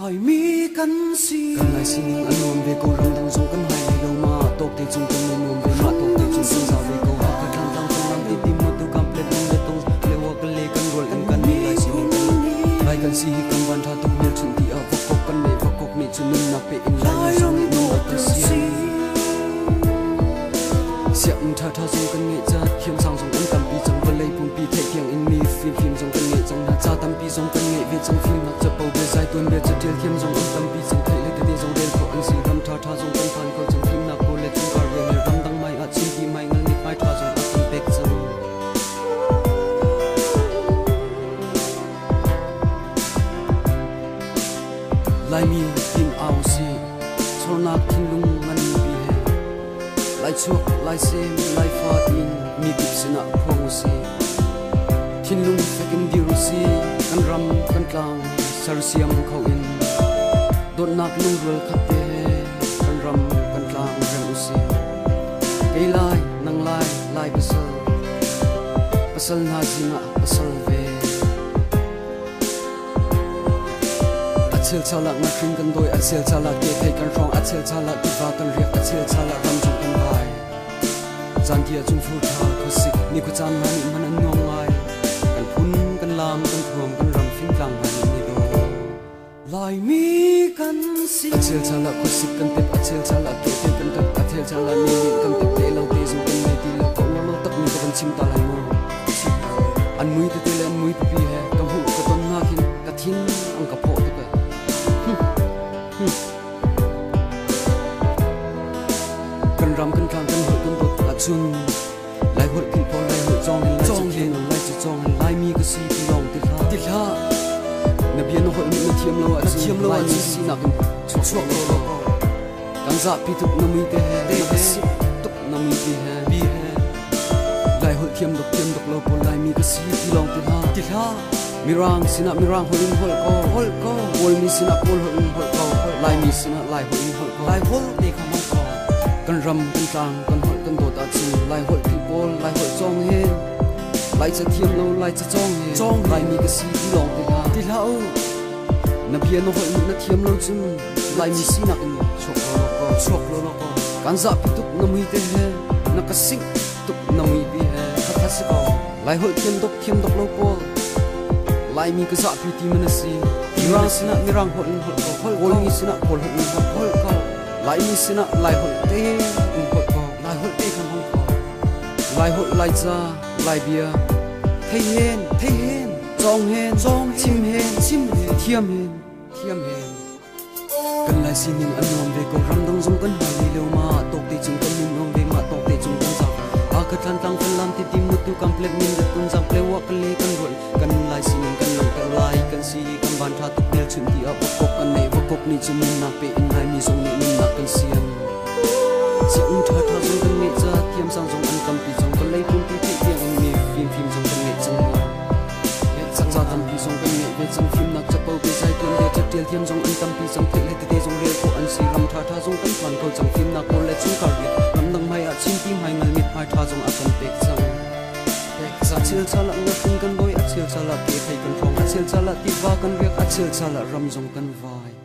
lại mi căn si kan lai sin an nom ve ko ram dang jong kan hai lo ma tok te chung kan nom ve ma tok te chung sun za ve ko ha ka thang tang sun lam ti ti mu tu complete le tong le wa ka le kan rol kan kan ni lai sin lai kan si kan ban tha tok mel chun ti a vok kan me vok ni chun na pe in lai song ni no ka si siam tha tha jong kan nge cha khiam sang jong kan tam pi chang va lei pum pi the thiang in mi phim phim jong kan nge chang na cha tam pi jong kan nge ve chang phim na cha pau be zai tuan be cha tel khiam jong tam pi chang thai le te jong del ko an si ram tha tha jong kan phan ko chang phim na ko le chung kar ve ne ram dang mai a chi ti mai ngal ni mai tha jong a kan pek chang lai mi tim au si chorna thin lung ngan bi he lai chuak lai sem lai fa tin mi dip sina phong si thin lung fekin diru si kan ram kan tlang sar siam khau in dot nak lung rul khat te kan ram kan tlang rem si ei lai nang lai lai pasal na jinga pasal ve achil chala nga kring kan doi achil chala ke thei kan rong achil chala ki va kan riak achil chala ram jong kan vai jan tia chung fu tha khosik ni ku chan mani man an ngong ai kan phun kan lam kan thuam kan ram phim tlang han ni do lại mi căn si achil chala khosik kan tep achil chala ke thei kan tep achil chala ni kan tep te lo te zu kan me ti lo ko lo tak ni kan chim ta lai mo an mui te le an mui pi he kam hu ka ton na kin ka thin ang ka pho te ka kan ram kan thang kan hol kan dot a chun lai hol kin po lai hol chong hin lai chu chong lai mi ka si ti long ti la na bian hol mi na thiam lo a thiam lo a si na kan chuak lo kan za pi tuk na mi te he na si tuk na mi ti he bi he lai hol thiam dok lo po lai mi ka si ti long ti la mirang sina mirang holin hol ko hol mi sina hol hol ko lai mi sina lai holin hol ko lại hol đi không mong có kan ram kan tlang kan hol kan dot a chi lai hol pi pol lai hol chong he lai cha thiam lo lai cha chong he lai mi ka si ti long đi lâu na bian no hol na thiam lo chun lai mi si na kan chok lo ko kan za pi tuk na mi te he na ka sing tuk na mi bi he thật sự có lai hol thiam dok lo pol lai mi ka za pi ti man si mirang sina mirang hol ko hol mi sina hol ko lai mi sina lai hol te hol ko lại hol đi không mong có lai hol lai cha lai bia thấy hen chong hen chim hen thiam hen kan lai sin ning an nom ve ko ram dong jong kan hai lo ma tok te chung kan ning nom ve ma tok te chung kan za a ka than tang kan lam ti ti mu tu complete min de kun jam play wa kan le kan rol kan lai sin ning kan lo ka lai kan si kan ban tha tu mel chun ti a pok kan nei wa kok ni chun na pe in lai mi jong ni na kan siam si un tha tha jong kan ni cha thiam sang jong an kam pi jong kan lai pum ti ti tiang mi phim jong kan ni chang mo sang za tam pi jong kan ni ve chang phim nak cha pau pe sai tun de cha tel thiam jong an tam pi jong thei le te jong re ko an si ram tha jong kan phan ko chang phim nak ko le chung kar ri ram dang mai a chin ti mai ngal mit mai tha jong a kan pek chang achil chala nga king kan boy achil chala ke thei kan phong achil chala ti wa kan riak achil chala ram jong kan vai